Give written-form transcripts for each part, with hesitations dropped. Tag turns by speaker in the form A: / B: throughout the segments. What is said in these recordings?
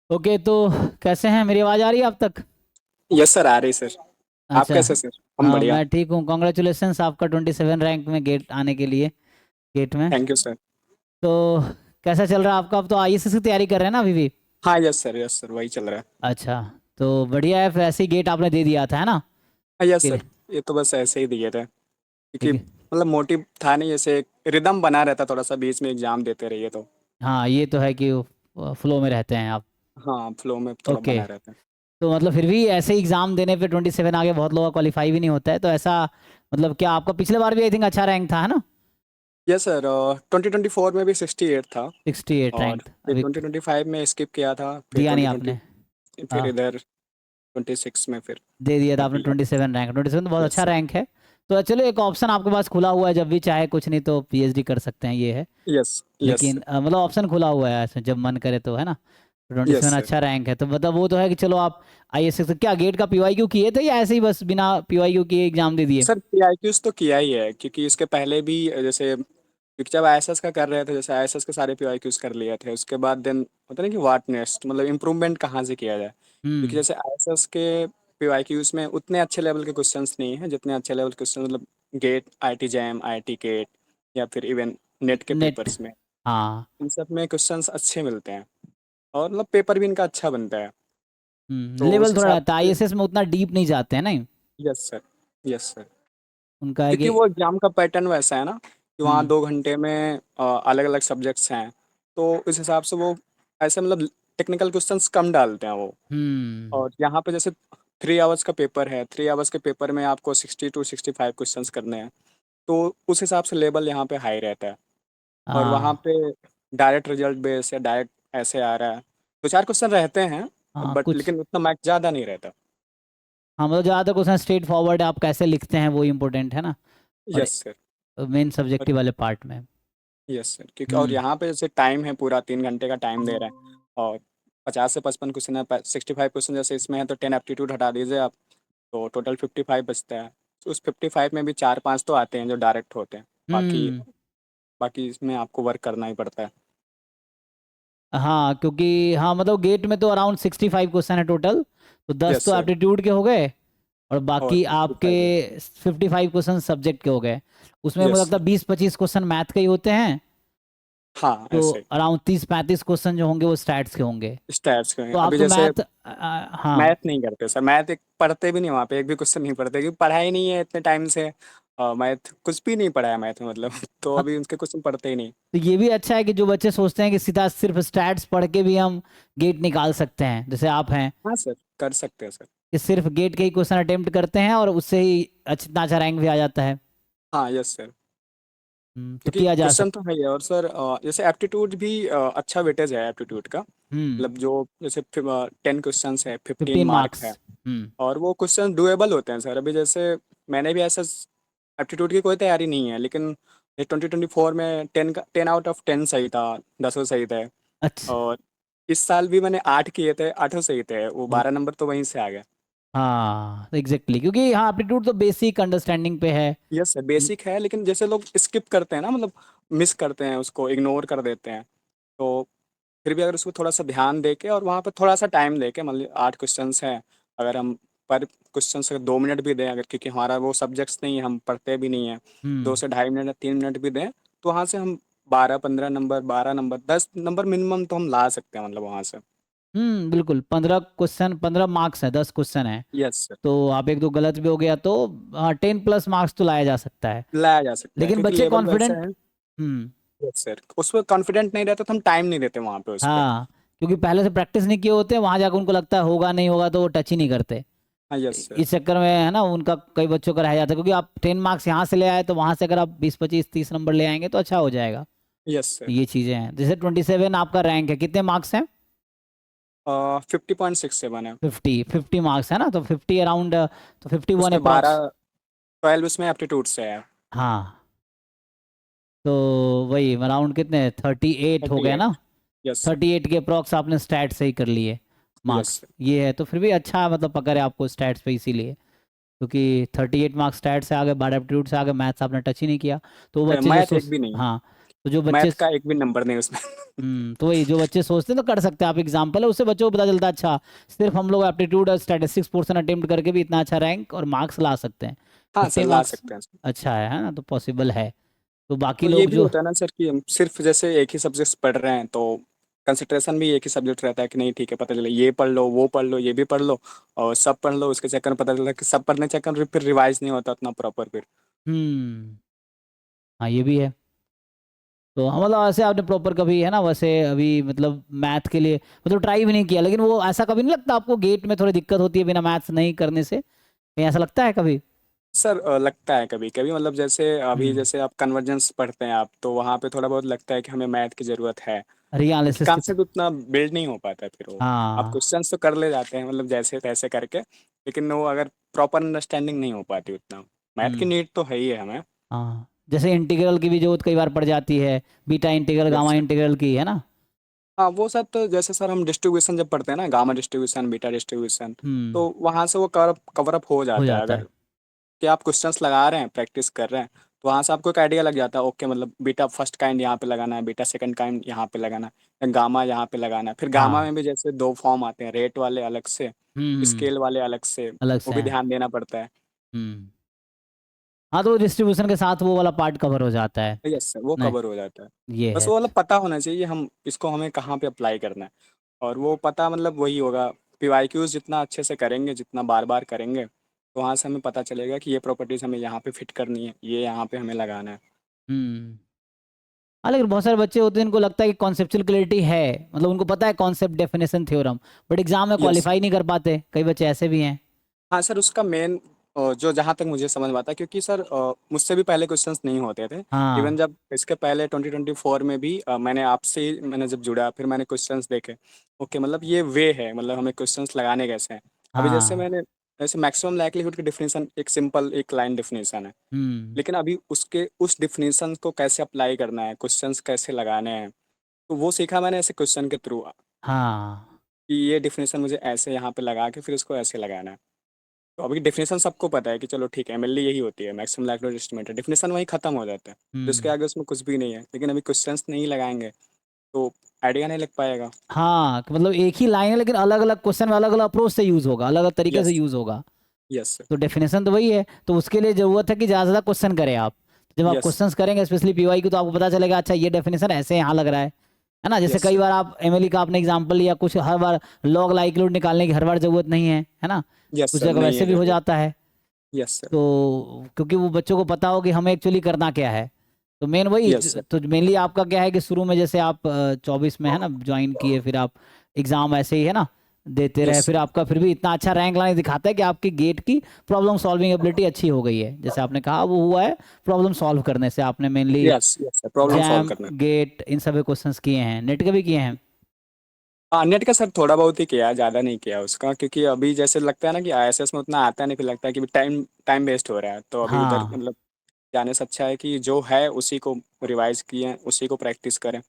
A: Okay, तो कैसे हैं? मेरी आवाज़ आ रही है आप तक?
B: यस सर, आ रही सर। आप
A: अच्छा।
B: कैसे सर? हम बढ़िया।
A: मैं ठीक हूँ। कॉन्ग्रेचुलेसन्स आपका 27 रैंक में गेट आने के लिए, गेट में।
B: Thank you sir.
A: तो कैसा चल रहा है आपका? अब तो आईएएस की तैयारी कर रहे हैं ना अभी भी?
B: हाँ यस सर, वही चल रहा है।
A: अच्छा, तो बढ़िया है। फिर ऐसे ही गेट आपने दे दिया था, है ना?
B: हाँ यस
A: के
B: सर।
A: लिए
B: ये तो बस ऐसे ही दिए थे क्योंकि
A: ठीक है।
B: मतलब मोटिव था नहीं, जैसे एक रिदम बना रहता, थोड़ा सा बीच में एग्जाम देते रहिए तो।
A: हाँ, ये तो है कि फ्लो में रहते हैं आप।
B: हाँ, फ्लो में थोड़ा
A: ओके,
B: बना रहता है।
A: तो मतलब फिर भी ऐसे एग्ज़ाम देने पे 27 आगे बहुत लोगों का क्वालिफाई भी नहीं होता है, तो ऐसा मतलब क्या आपका पिछले बार भी आई थिंक अच्छा रैंक था, है ना?
B: यस सर, 2024 में भी 68 था।
A: 68
B: और
A: रैंक
B: फिर
A: अभी
B: 2025 में स्किप किया था, फिर
A: दिया नहीं
B: 2020
A: आपने?
B: फिर
A: हाँ,
B: इधर 26 में फिर
A: दे दिया था आपने
B: अभी।
A: 27 रैंक। 27 तो बहुत
B: यस
A: अच्छा
B: सर।
A: रैंक है। तो चलो, एक ऑप्शन आपके पास खुला हुआ है, जब भी चाहे कुछ नहीं तो पीएचडी कर सकते हैं, ये है।
B: यस यस
A: लेकिन
B: सर।
A: मतलब ऑप्शन खुला हुआ है ऐसे, जब मन करे तो, है ना? तो ट्वेंटी
B: यस
A: सेवन
B: सर।
A: अच्छा रैंक है, तो मतलब वो तो है कि चलो आप आईएएस क्या गेट का पीवाईक्यू किए थे, या ऐसे ही बस बिना पीवाईक्यू किए एग्जाम दे दिए?
B: सर पीआईक्यूज तो किया ही है, क्योंकि इसके पहले भी जैसे क्योंकि जब आईएसएस का कर रहे थे, जैसे आईएसएस के सारे पीआईक्यूज कर लिए थे, उसके बाद देन होता है ना कि व्हाट नेक्स्ट, मतलब इम्प्रूवमेंट कहाँ से किया जाए। क्योंकि
A: हम्म।
B: जैसे आईएसएस के पीआईक्यूज में उतने अच्छे लेवल के क्वेश्चंस नहीं हैं जितने अच्छे लेवल के क्वेश्चन मतलब GATE, IIT JAM, IIT GATE, या फिर इवन नेट के
A: नेट।
B: पेपर्स में।
A: हाँ।
B: इन सब में क्वेश्चंस अच्छे मिलते हैं, और मतलब पेपर भी इनका अच्छा बनता है। तो उस
A: लेवल थोड़ा
B: हिसाब
A: रहता है,
B: से।
A: आईएसएस में उतना डीप नहीं जाते हैं, नहीं?
B: Yes sir. Yes sir.
A: उनका है
B: क्योंकि
A: कि
B: वो एग्जाम का पैटर्न वैसा है ना कि वहाँ
A: हम्म
B: 2 घंटे में अलग अलग सब्जेक्ट्स हैं। तो इस हिसाब से वो ऐसे मतलब टेक्निकल क्वेश्चंस कम डालते हैं वो।
A: हम्म
B: और यहाँ पे जैसे 3 आवर्स का पेपर है, 3 आवर्स के पेपर में आपको 60 to 65 क्वेश्चंस करने हैं। तो उस हिसाब से लेवल यहाँ पे हाई रहता है। और वहाँ
A: हाँ।
B: पे डायरेक्ट रिजल्ट बेस या डायरेक्ट ऐसे आ रहा है, 2 4 क्वेश्चन रहते हैं,
A: हाँ
B: बट
A: कुछ।
B: लेकिन उतना मैथ ज़्यादा नहीं रहता।
A: हाँ मतलब ज़्यादातर क्वेश्चन स्ट्रेट फॉरवर्ड है, आप कैसे लिखते हैं वो इम्पोर्टेंट है ना? और
B: यस सर।
A: मेन सब्जेक्टिव वाले पार्ट में।
B: यस सर, क्योंकि और
A: हम्म
B: यहाँ पे जैसे टाइम है, पूरा 3 घंटे का टाइम दे रहे हैं। और 50 से 55 क्वेश्चन है, 65 क्वेश्चन जैसे इसमें है, तो 10 एप्टीट्यूड हटा दीजिए आप, तो टोटल 55 बचता है। तो उस 55 में भी 4 5 तो आते हैं जो डायरेक्ट होते हैं। बाकी
A: हम्म।
B: बाकी इसमें आपको वर्क करना ही पड़ता है।
A: हाँ, क्योंकि हाँ मतलब गेट में तो अराउंड 65 क्वेश्चन है टोटल, तो 10
B: यस
A: तो
B: सर।
A: एप्टीट्यूड के हो गए, और
B: और
A: बाकी आपके
B: 55।
A: 55 क्वेश्चन सब्जेक्ट के हो गए। उसमें मुझे
B: यस
A: लगता
B: सर।
A: है 20-25 क्वेश्चन मैथ के ही होते हैं।
B: हाँ
A: तो
B: ऐसे।
A: अराउंड 30-35 क्वेश्चन जो होंगे वो स्टैट्स के होंगे।
B: स्टैट्स के
A: तो आप
B: अभी
A: तो
B: जैसे
A: मैथ, हाँ।
B: मैथ नहीं करते सर, मैथ एक पढ़ते भी नहीं, वहाँ पे एक भी क्वेश्चन नहीं पढ़ते, क्योंकि पढ़ा ही नहीं है इतने टाइम से। मैथ कुछ भी नहीं पढ़ा है मैथ में, मतलब तो
A: हाँ,
B: अभी उनके क्वेश्चन पढ़ते ही नहीं।
A: तो ये भी अच्छा है कि जो बच्चे सोचते हैं कि सीधा सिर्फ स्टैट्स पढ़ के भी हम गेट निकाल सकते हैं, जैसे आप हैं,
B: हाँ सर, कर सकते हैं सर।
A: कि सिर्फ गेट के ही क्वेश्चन अटेम्प्ट करते हैं और उससे ही अच्छा अच्छा रैंक भी आ जाता है।
B: हाँ यस सर।
A: तो
B: क्योंकि
A: किया जा
B: क्वेश्चन
A: सकता।
B: तो है ही है, और सर जैसे एप्टीट्यूड भी अच्छा वेटेज है एप्टीट्यूड का।
A: हम्म।
B: मतलब जो जैसे 10 क्वेश्चन है, 15 मार्क
A: 15 मार्क्स।
B: है।
A: हम्म।
B: और वो क्वेश्चन डुएबल होते हैं सर। अभी जैसे मैंने भी ऐसा एप्टीट्यूड की कोई तैयारी नहीं है, लेकिन ये 2024 में 10 आउट ऑफ 10 सही था, 10 सही थे।
A: अच्छा।
B: और इस साल भी मैंने 8 किए थे, 8 सही थे, वो 12 नंबर तो वहीं से आ गए।
A: हाँ एग्जैक्टली, क्योंकि हाँ एप्टीट्यूड तो बेसिक अंडरस्टैंडिंग पे है।
B: यस सर, बेसिक है, लेकिन जैसे लोग स्किप करते हैं ना, मतलब मिस करते हैं उसको, इग्नोर कर देते हैं। तो फिर भी अगर उसको थोड़ा सा ध्यान दे के और वहाँ पर थोड़ा सा टाइम दे के, मतलब 8 क्वेश्चंस हैं, अगर हम पर क्वेश्चन से 2 मिनट भी दें, अगर क्योंकि हमारा वो सब्जेक्ट्स नहीं है, हम पढ़ते भी नहीं हैं, दो
A: हम्म
B: से ढाई मिनट या 3 मिनट भी दें, तो वहाँ से हम 12 15 नंबर, 12 नंबर, 10 नंबर मिनिमम तो हम ला सकते हैं, मतलब वहाँ से।
A: बिल्कुल। 15 क्वेश्चन, 15 मार्क्स है, 10 क्वेश्चन है।
B: Yes sir.
A: तो आप एक दो गलत भी हो गया तो हाँ 10+ मार्क्स तो लाया जा सकता है।
B: लाया जा सकता है,
A: लेकिन
B: क्योंकि
A: बच्चे
B: लेवल वैसा
A: कॉन्फिडेंट।
B: है।
A: हम्म।
B: यस सर, उस पर कॉन्फिडेंट नहीं रहता तो हम टाइम नहीं देते वहाँ पे उस पर।
A: हाँ, क्योंकि पहले से प्रैक्टिस नहीं किए होते हैं, वहां जाकर उनको लगता है होगा नहीं होगा, तो वो टच ही नहीं करते।
B: हाँ यस सर।
A: इस चक्कर में है ना, उनका कई बच्चों का रह जाता है, क्योंकि आप 10 मार्क्स यहाँ से ले आए तो वहां से अगर आप 20-25-30 नंबर ले आएंगे तो अच्छा हो जाएगा।
B: Yes sir.
A: ये चीजें हैं। जैसे 27 आपका रैंक है, कितने मार्क्स हैं?
B: 50.67 है।
A: 50 मार्क्स है ना, तो 50 अराउंड, तो 51
B: उसमें
A: अप्रॉक्स।
B: 12 उसमें एप्टीट्यूड से है।
A: हाँ, तो वही अराउंड कितने 38 हो
B: थर्टी
A: गए
B: एट
A: ना?
B: Yes sir.
A: 38 के अप्रॉक्स आपने स्टैट सही कर लिए
B: यस
A: मार्क्स,
B: सर।
A: ये है। तो फिर भी अच्छा मतलब पकड़ है आपको स्टैट्स पे, इसीलिए। क्योंकि 38 मार्क्स स्टैट से आ गए, 12 एप्टीट्यूड से आ गए, मैथ्स आपने टच ही नहीं किया। तो वो बच्चे जो
B: मैथ एक भी नहीं है।
A: हाँ, तो जो बच्चे
B: मैथ का एक भी नंबर नहीं उसमें।
A: तो वही जो बच्चे सोचते हैं तो कर सकते हैं आप, एग्जाम्पल है उससे बच्चों को पता चलता है अच्छा सिर्फ हम लोग एप्टीट्यूड और स्टैटिस्टिक्स पोर्शन अटेम्प्ट करके भी इतना अच्छा रैंक और मार्क्स ला सकते हैं।
B: हाँ सर,
A: 50
B: ला
A: मार्क्स
B: सकते हैं सर।
A: अच्छा है ना, तो पॉसिबल है। तो बाकी
B: और ये
A: लोग
B: भी
A: जो
B: होता है ना सर कि हम सिर्फ जैसे एक ही सब्जेक्ट पढ़ रहे हैं तो कंसंट्रेशन भी एक ही सब्जेक्ट रहता है कि नहीं ठीक है, पता चले ये पढ़ लो वो पढ़ लो ये भी पढ़ लो, और सब पढ़ लो, उसके चक्कर में पता चला कि सब पढ़ने के चक्कर में फिर रिवाइज नहीं होता उतना प्रॉपर फिर।
A: हम्म हाँ ये भी है। तो हाँ मतलब ऐसे आपने प्रॉपर कभी है ना वैसे अभी मतलब मैथ के लिए मतलब ट्राई भी नहीं किया, लेकिन वो ऐसा कभी नहीं लगता आपको गेट में थोड़ी दिक्कत होती है बिना मैथ्स नहीं करने से, कहीं ऐसा लगता है कभी?
B: सर लगता है कभी कभी, मतलब जैसे अभी
A: हम्म
B: जैसे आप कन्वर्जेंस पढ़ते हैं आप, तो वहाँ पे थोड़ा बहुत लगता है कि हमें मैथ की ज़रूरत है, क्योंकि
A: एनालिसिस की
B: कॉन्सेप्ट उतना बिल्ड नहीं हो पाता है फिर वो। आप
A: हाँ।
B: क्वेश्चंस तो कर ले जाते हैं मतलब जैसे तैसे करके, लेकिन वो अगर प्रॉपर अंडरस्टैंडिंग नहीं हो पाती उतना। मैथ की
A: हम्म
B: नीड तो है ही है हमें।
A: हाँ जैसे इंटीग्रल की भी जरूरत कई बार पड़ जाती है, beta integral
B: yes
A: gamma
B: sir.
A: Integral की है ना।
B: हाँ वो सब तो जैसे सर हम डिस्ट्रीब्यूशन जब पढ़ते हैं ना, गामा डिस्ट्रीब्यूशन बीटा डिस्ट्रीब्यूशन,
A: हम्म
B: तो वहाँ से वो कवर कवर अप हो
A: हो
B: जाता है।
A: जाता
B: अगर
A: है।
B: कि आप क्वेश्चंस लगा रहे हैं प्रैक्टिस कर रहे हैं, तो वहाँ से आपको एक आइडिया लग जाता है, ओके मतलब बीटा फर्स्ट काइंड यहाँ पे लगाना है, बीटा सेकंड काइंड यहाँ पे लगाना है, गामा यहाँ पे लगाना है। फिर गामा
A: हाँ
B: में भी जैसे दो फॉर्म आते हैं, रेट वाले अलग से,
A: हम्म
B: स्केल वाले अलग से,
A: अलग
B: वो
A: से
B: भी
A: है।
B: ध्यान देना पड़ता है।
A: हम्म हाँ तो डिस्ट्रीब्यूशन के साथ वो वाला पार्ट कवर हो जाता है।
B: यस सर, वो
A: नहीं
B: कवर हो जाता है।
A: ये
B: बस
A: है।
B: वो वाला पता होना चाहिए हम इसको हमें कहाँ पे अप्लाई करना है, और वो पता मतलब वही होगा, पीवाईक्यूज जितना अच्छे से करेंगे, जितना बार बार करेंगे, तो वहाँ से हमें पता चलेगा कि ये प्रॉपर्टीज हमें यहाँ पे फिट करनी है, ये यहाँ पे हमें लगाना है।
A: हम्म हाँ लेकिन बहुत सारे बच्चे होते हैं इनको लगता है कि कॉन्सेप्चुअल क्लैरिटी है, मतलब उनको पता है concept definition theorem, but exam में
B: यस।
A: क्वालिफाई नहीं कर पाते, कई बच्चे ऐसे भी हैं।
B: हाँ सर, उसका मेन जो जहाँ तक मुझे समझ में आता है, क्योंकि सर मुझसे भी पहले क्वेश्चंस नहीं होते थे। इवन
A: हाँ
B: जब इसके पहले 2024 में भी मैंने आपसे ही मैंने जब जुड़ा, फिर मैंने क्वेश्चंस देखे, ओके मतलब ये वे है, मतलब हमें क्वेश्चंस लगाने कैसे हैं। अभी जैसे
A: हाँ
B: मैंने जैसे मैक्सिमम लाइक्लीहुड की डेफिनेशन एक सिंपल एक लाइन डेफिनेशन है,
A: हम्म
B: लेकिन अभी उसके उस डेफिनेशन को कैसे अप्लाई करना है, क्वेश्चंस कैसे लगाने हैं, तो वो सीखा मैंने ऐसे क्वेश्चन के थ्रू,
A: हाँ
B: कि ये डेफिनेशन मुझे ऐसे यहाँ पे लगा के फिर इसको ऐसे लगाना है। तो अभी डेफिनेशन सबको पता है कि चलो ठीक है, एमएलए यही होती है, मैक्सिमम लाइक्लीहुड एस्टिमेट है, डेफिनेशन वहीं खत्म हो जाता है, तो इसके
A: हम्म
B: आगे उसमें कुछ भी नहीं है। लेकिन अभी क्वेश्चंस नहीं लगाएंगे तो आइडिया नहीं लग पाएगा।
A: हाँ कि मतलब एक ही लाइन है लेकिन अलग अलग क्वेश्चन में अलग अलग अप्रोच से यूज होगा, अलग अलग तरीके से
B: यस।
A: यूज होगा।
B: Yes sir.
A: तो डेफिनेशन तो वही है, तो उसके लिए जरूरत है कि ज़्यादा से ज़्यादा क्वेश्चन करें आप। जब आप
B: यस।
A: क्वेश्चंस करेंगे स्पेशली पीवाई की तो आपको पता चलेगा अच्छा ये डेफिनेशन ऐसे यहाँ लग रहा है ना। जैसे
B: यस
A: कई
B: सर।
A: बार आप एमएलई का आपने एग्जांपल लिया, कुछ हर बार लॉग लाइक्लीहुड निकालने की हर बार जरूरत नहीं है ना।
B: यस
A: कुछ
B: सर,
A: जगह
B: नहीं
A: वैसे
B: है
A: भी हो
B: जरूरत।
A: जाता है।
B: Yes sir.
A: तो क्योंकि वो बच्चों को पता हो कि हमें एक्चुअली करना क्या है। तो मेन वही
B: यस सर।
A: तो मेनली आपका क्या है कि शुरू में जैसे आप 24 में है ना ज्वाइन किए, फिर आप एग्जाम ऐसे ही है ना देते रहे,
B: यस
A: फिर
B: सर।
A: आपका फिर भी इतना अच्छा रैंक लाने दिखाता है कि आपकी गेट की प्रॉब्लम सॉल्विंग एबिलिटी अच्छी हो गई है, जैसे आपने कहा वो हुआ है प्रॉब्लम सॉल्व करने से। आपने mainly
B: yes. Yes sir, problem solve
A: jam
B: करना।
A: गेट इन सभी क्वेश्चंस किए हैं, नेट के भी किए हैं।
B: हाँ नेट का सर थोड़ा बहुत ही किया है, ज़्यादा नहीं किया उसका, क्योंकि अभी जैसे लगता है ना कि आईएसएस में उतना आता नहीं, फिर लगता है कि टाइम टाइम वेस्ट हो रहा है, तो अभी उधर
A: हाँ
B: मतलब जाने से अच्छा है कि जो है उसी को रिवाइज किए, उसी को प्रैक्टिस करें।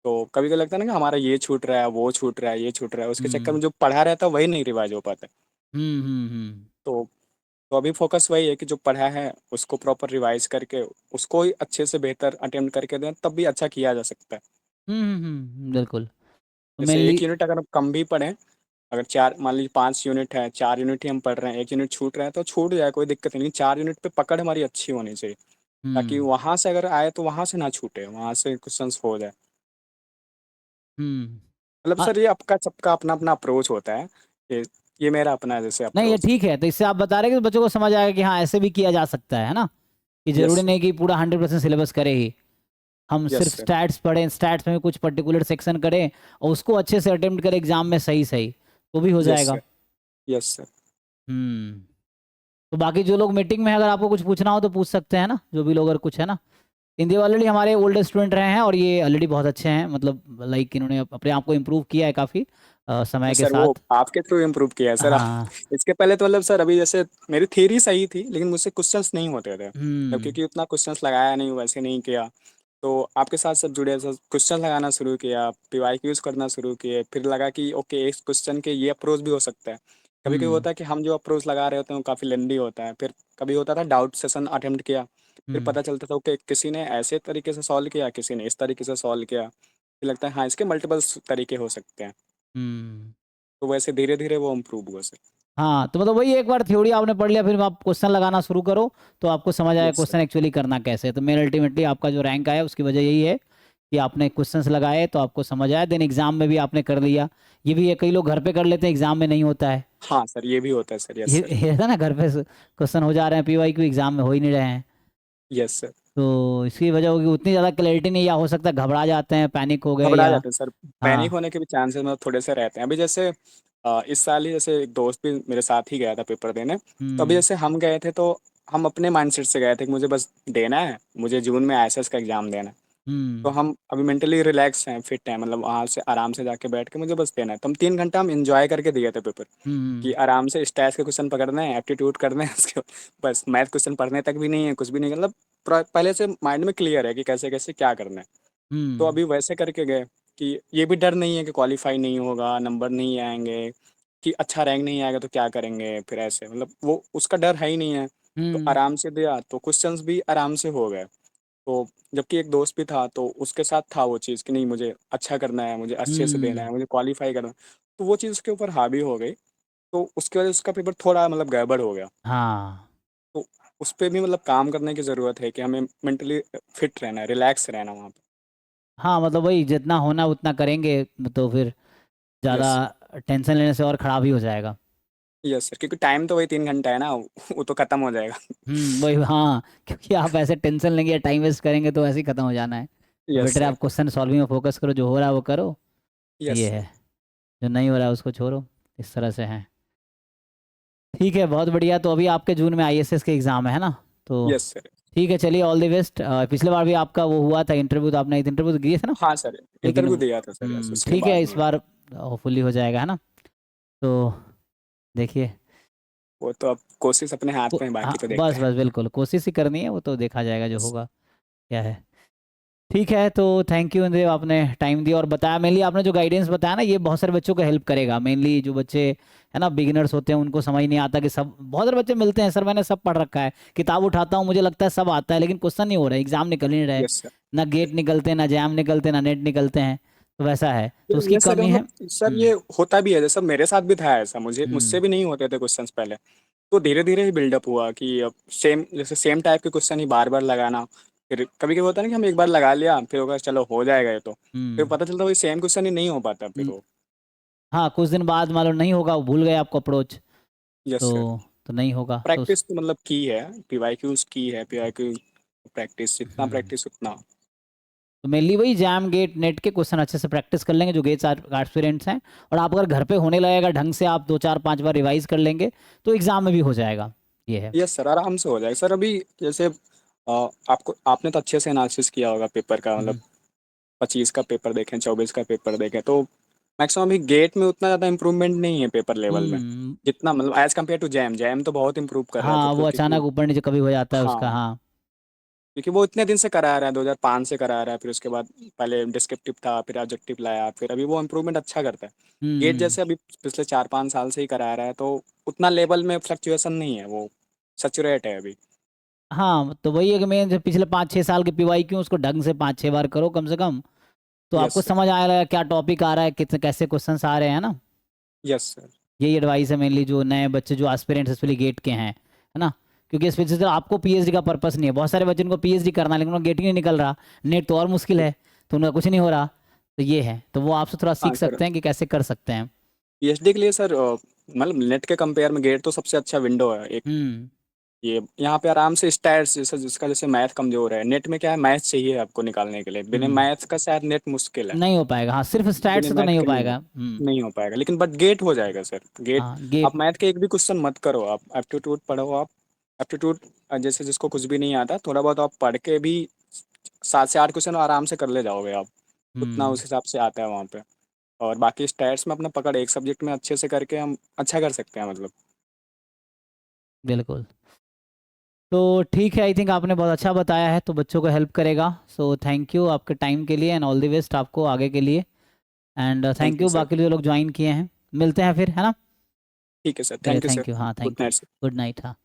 B: तो कभी कभी लगता है ना कि हमारा ये छूट रहा है, वो छूट रहा है, ये छूट रहा है, उसके चक्कर
A: हम्म
B: में जो पढ़ा रहता है वही नहीं रिवाइज हो पाता है।
A: हम्म
B: तो तो अभी फोकस वही है कि जो पढ़ा है उसको प्रॉपर रिवाइज करके उसको ही अच्छे से बेहतर अटेम्प्ट करके दें, तब भी अच्छा किया जा सकता है।
A: बिल्कुल। तो
B: जैसे
A: मेनली
B: एक यूनिट अगर हम कम भी पढ़ें, अगर चार मान लीजिए 5 यूनिट है, 4 यूनिट ही हम पढ़ रहे हैं, एक यूनिट छूट रहा है तो छूट जाए, कोई दिक्कत नहीं, 4 यूनिट पे पकड़ हमारी अच्छी होनी चाहिए, ताकि
A: हम्म
B: वहां से अगर आए तो वहां से ना छूटे, वहां से क्वेश्चंस हो जाए।
A: हम्म
B: मतलब
A: हाँ,
B: सर ये आपका सबका अपना अपना अप्रोच होता है, ये मेरा अपना जैसे
A: नहीं ये
B: अप्रोच।
A: ठीक है, तो इससे आप बता रहे हैं कि बच्चों को समझ आएगा कि हाँ ऐसे भी किया जा सकता है ना। कि
B: यस
A: जरूरी
B: सर।
A: नहीं कि पूरा 100% सिलेबस करे ही, हम
B: यस
A: सिर्फ
B: सर।
A: स्टैट्स पढ़ें, स्टैट्स में कुछ पर्टिकुलर सेक्शन करें और उसको अच्छे से अटेम्प्ट करें एग्जाम में सही सही, तो भी हो
B: यस
A: जाएगा।
B: सर। Yes sir.
A: हम्म तो बाकी जो लोग मीटिंग में अगर आपको कुछ पूछना हो तो पूछ सकते हैं ना, जो भी लोग अगर कुछ है ना। हिंदी ऑलरेडी हमारे ओल्ड स्टूडेंट रहे हैं और ये ऑलरेडी बहुत अच्छे हैं, मतलब लाइक इन्होंने अपने आप को इम्प्रूव किया है काफ़ी समय के
B: सर वो
A: साथ।
B: आपके थ्रू इम्प्रूव किया है सर।
A: हाँ
B: इसके पहले तो मतलब सर अभी जैसे मेरी थ्योरी सही थी, लेकिन मुझसे क्वेश्चंस नहीं होते थे, तब
A: हम्म
B: क्योंकि उतना क्वेश्चंस लगाया नहीं, वैसे नहीं किया। तो आपके साथ सब जुड़े, सर क्वेश्चन लगाना शुरू किया, पीवाईक्यूज करना शुरू किए, फिर लगा कि ओके इस क्वेश्चन के ये अप्रोच भी हो सकता है। कभी कभी
A: हम्म
B: होता है कि हम जो अप्रोच लगा रहे होते हैं वो काफ़ी लेंदी होता है, फिर कभी होता था डाउट सेशन अटेम्प्ट किया, फिर
A: हम्म
B: पता चलता था ओके किसी ने ऐसे तरीके से सॉल्व किया, किसी ने इस तरीके से सॉल्व किया, फिर लगता है हाँ, इसके मल्टीपल्स तरीके हो सकते हैं।
A: हम्म।
B: तो वैसे धीरे-धीरे वो इम्प्रूव हुआ सर।
A: हाँ, तो मतलब वही एक बार थ्योरी आपने पढ़ लिया, फिर आप क्वेश्चन लगाना शुरू करो तो आपको समझ आएगा
B: यस सर।
A: क्वेश्चन एक्चुअली करना कैसे है। तो मेन अल्टीमेटली आपका जो रैंक आया उसकी वजह यही है कि आपने क्वेश्चंस लगाए तो आपको समझ आया, देन एग्जाम में भी आपने कर लिया। ये भी है, कई लोग घर पे कर लेते हैं, एग्जाम में नहीं होता है।
B: हाँ सर, ये भी होता है सर। Yes sir.
A: ये था ना, घर पे क्वेश्चन हो जा रहे हैं, PYQ एग्जाम में हो ही नहीं रहे हैं।
B: Yes sir.
A: तो इसकी वजह होगी उतनी ज़्यादा क्लैरिटी नहीं, या हो सकता है घबरा जाते हैं, पैनिक हो गए,
B: घबरा
A: या
B: जाते हैं सर। पैनिक
A: हाँ।
B: होने के भी चांसेस मतलब थोड़े से रहते हैं। अभी जैसे इस साल ही जैसे एक दोस्त भी मेरे साथ ही गया था पेपर देने। तो अभी
A: हम्म।
B: जैसे हम गए थे तो हम अपने माइंडसेट से गए थे कि मुझे बस देना है, मुझे जून में आईएसएस का एग्जाम देना है। तो
A: हम्म।
B: हम अभी मेंटली रिलैक्स हैं, फिट हैं, मतलब वहाँ से आराम से जाके बैठ के मुझे बस देना है। तो हम 3 घंटा हम इंजॉय करके दिए थे पेपर, कि
A: हम्म।
B: आराम से स्टैट्स के क्वेश्चन पकड़ने हैं, एप्टीट्यूड करने हैं उसके बस मैथ क्वेश्चन पढ़ने तक भी नहीं है, कुछ भी नहीं, मतलब पहले से माइंड में क्लियर है कि कैसे कैसे क्या करना है। तो
A: हम्म।
B: अभी वैसे करके गए कि ये भी डर नहीं है कि क्वालिफाई नहीं होगा, नंबर नहीं आएंगे, कि अच्छा रैंक नहीं आएगा तो क्या करेंगे फिर, ऐसे मतलब वो उसका डर है ही नहीं है। तो
A: हम्म।
B: आराम से दिया तो क्वेश्चंस भी आराम से हो गए। तो जबकि एक दोस्त भी था तो उसके साथ था वो चीज़ कि नहीं, मुझे अच्छा करना है, मुझे अच्छे से देना
A: हम्म।
B: है, मुझे क्वालिफाई करना है। तो वो चीज़ उसके ऊपर हावी हो गई। तो उसकी वजह से उसका पेपर थोड़ा मतलब गड़बड़ हो गया।
A: हाँ।
B: तो उस पे भी मतलब काम करने की ज़रूरत है कि हमें मेंटली फिट रहना है, रिलैक्स रहना वहाँ पे।
A: हाँ, मतलब वही जितना होना उतना करेंगे, तो फिर ज़्यादा
B: यस।
A: टेंशन लेने से और ख़राब ही हो जाएगा।
B: यस सर, क्योंकि टाइम तो वही 3 घंटा है ना, वो तो खत्म हो जाएगा।
A: वही, हाँ, क्योंकि आप ऐसे टेंशन लेंगे या टाइम वेस्ट करेंगे तो ऐसे ही ख़त्म हो जाना है। तो
B: यस
A: बेटर है
B: सर।
A: आप क्वेश्चन सॉल्विंग में फोकस करो, जो हो रहा है वो करो।
B: यस
A: ये है,
B: सर।
A: जो नहीं हो रहा है उसको छोड़ो। इस तरह से है। ठीक है, बहुत बढ़िया। तो अभी आपके जून में ISS के एग्ज़ाम है ना? तो
B: यस सर।
A: ठीक है, चलिए, ऑल द बेस्ट। पिछले बार भी आपका वो हुआ था इंटरव्यू, तो आपने इंटरव्यू तो दिए थे ना?
B: हाँ सर,
A: लेकिन
B: इंटरव्यू दिया था सर, यस, उसके
A: ठीक है,
B: बाद
A: इस
B: नहीं हुआ।
A: बार होपफुली हो जाएगा, है ना? तो देखिए,
B: वो तो अब कोशिश अपने हाथ में है,
A: हाँ,
B: बाकी तो देखते
A: बस
B: हैं।
A: बस बिल्कुल कोशिश ही करनी है, वो तो देखा जाएगा जो होगा, क्या है। ठीक है, तो थैंक यू इंद्र, आपने टाइम दिया और बताया। मेनली आपने जो गाइडेंस बताया ना, ये बहुत सारे बच्चों को हेल्प करेगा। मेनली जो बच्चे है ना, बिगिनर्स होते हैं, उनको समझ नहीं आता कि सब, बहुत सारे बच्चे मिलते हैं, सर मैंने सब पढ़ रखा है, किताब उठाता हूँ मुझे लगता है सब आता है, लेकिन क्वेश्चन नहीं हो रहा है, एग्जाम निकल ही नहीं रहे,
B: यस सर।
A: ना गेट निकलते हैं, ना जैम निकलते हैं, ना नेट निकलते हैं। तो वैसा है, तो उसकी
B: ये सर
A: कमी है।
B: मतलब सर ये होता भी है, जैसे मेरे साथ भी था ऐसा, मुझे मुझसे
A: हम्म।
B: भी नहीं होते थे क्वेश्चंस पहले। तो धीरे धीरे ही बिल्डअप हुआ कि अब सेम, जैसे सेम टाइप के क्वेश्चन ही बार बार लगाना। फिर कभी कभी होता है ना कि हम एक बार लगा लिया, फिर होगा चलो हो जाएगा ये तो, फिर
A: हम्म।
B: पता चलता वही सेम क्वेश्चन ही नहीं हो पाता फिर
A: हम्म,
B: वो।
A: हाँ, कुछ दिन बाद मालूम नहीं होगा, वो भूल गए आपको अप्रोच।
B: Yes sir.
A: तो नहीं होगा तो
B: प्रैक्टिस तो मतलब की है, पीवाईक्यूज की है, पीवाईक्यू प्रैक्टिस, जितना
A: हम्म।
B: प्रैक्टिस उतना।
A: तो मेनली वही जैम गेट नेट के क्वेश्चन अच्छे से प्रैक्टिस कर लेंगे, जो गेट्स एस्पिरेंट्स हैं। और आप अगर घर पे होने लगेगा ढंग से, आप 2 4 5 बार रिवाइज कर लेंगे तो एग्जाम में भी हो जाएगा। ये है।
B: यस सर, आराम से हो जाएगा सर। अभी जैसे आपको, आपने तो अच्छे से एनालिसिस किया होगा पेपर का, मतलब
A: हम्म।
B: 25 का पेपर देखें, 24 का पेपर देखें, तो मैक्सिमम अभी गेट में उतना ज़्यादा इंप्रूवमेंट नहीं है पेपर लेवल में,
A: हम्म।
B: जितना मतलब as compare to JAM. JAM तो बहुत इंप्रूव कर रहा है
A: हाँ,
B: खुद
A: वो
B: को,
A: अचानक
B: क्योंकि
A: ऊपर नीचे कभी हो जाता है उसका,
B: हाँ,
A: हाँ।
B: क्योंकि वो इतने दिन से करा रहा है, 2005 से करा रहा है, फिर उसके बाद पहले डिस्क्रिप्टिव था, फिर ऑब्जेक्टिव लाया, फिर अभी वो इम्प्रूवमेंट अच्छा करता है। गेट
A: हम्म।
B: जैसे अभी पिछले 4 5 साल से ही करा रहा है, तो उतना लेवल में फ्लक्चुएशन नहीं है, वो सचुरेट है अभी।
A: हाँ, तो वही है कि मैं जो पिछले 5 6 साल के PYQ उसको ढंग से 5 6 बार करो कम से कम, तो
B: यस
A: आपको
B: सर।
A: समझ आएगा क्या टॉपिक आ रहा है, कितने कैसे क्वेश्चंस आ रहे हैं ना।
B: Yes sir.
A: यही एडवाइस है मेनली, जो नए बच्चे जो एस्पिरेंट्स स्पेशली गेट के हैं, है ना? क्योंकि स्पेशली आपको PhD का पर्पस नहीं है, बहुत सारे बच्चों को PhD करना है लेकिन उनका गेट ही नहीं निकल रहा, नेट तो और मुश्किल है, तो उनका कुछ नहीं हो रहा। तो ये है, तो वो आपसे थोड़ा
B: हाँ
A: सीख
B: सर,
A: सकते हैं कि कैसे कर सकते हैं।
B: पीएचडी के लिए सर मतलब नेट के कंपेयर में गेट तो सबसे अच्छा विंडो है एक।
A: हम्म।
B: ये यहाँ पे आराम से स्टैट्स, जैसे जिसका जैसे मैथ कमजोर है, नेट में क्या है, मैथ चाहिए आपको निकालने के लिए, बिना
A: हम्म।
B: मैथ का शायद नेट मुश्किल है।
A: नहीं हो पाएगा, हाँ, सिर्फ स्टैट
B: बिना
A: से तो
B: मैथ
A: नहीं हो
B: के नहीं
A: पाएगा।
B: हो, नहीं हो पाएगा, लेकिन बट गेट हो जाएगा सर, गेट।
A: हाँ,
B: आप
A: गेट।
B: मैथ के एक भी क्वेश्चन मत करो, आप एप्टीट्यूड पढ़ो, आप एप्टीट्यूड जैसे जिसको कुछ भी नहीं आता, थोड़ा बहुत आप पढ़ के भी 7 से 8 क्वेश्चन आराम से कर ले जाओगे आप, उतना
A: हम्म।
B: उस हिसाब से आता है वहाँ पे। और बाकी स्टैट्स में अपना पकड़ एक सब्जेक्ट में अच्छे से करके हम अच्छा कर सकते हैं मतलब।
A: बिल्कुल। तो ठीक है, आई थिंक आपने बहुत अच्छा बताया है, तो बच्चों को हेल्प करेगा। सो थैंक यू आपके टाइम के लिए, एंड ऑल द बेस्ट आपको आगे के लिए। And
B: thank
A: thank
B: you
A: you
B: sir.
A: बाकी जो लोग ज्वाइन किए हैं। मिलते हैं फिर, है ना?
B: ठीक है सर,
A: चलिए,
B: thank you
A: thank
B: sir.
A: You, हाँ,
B: good
A: thank you.
B: Night sir.
A: Good night, हाँ।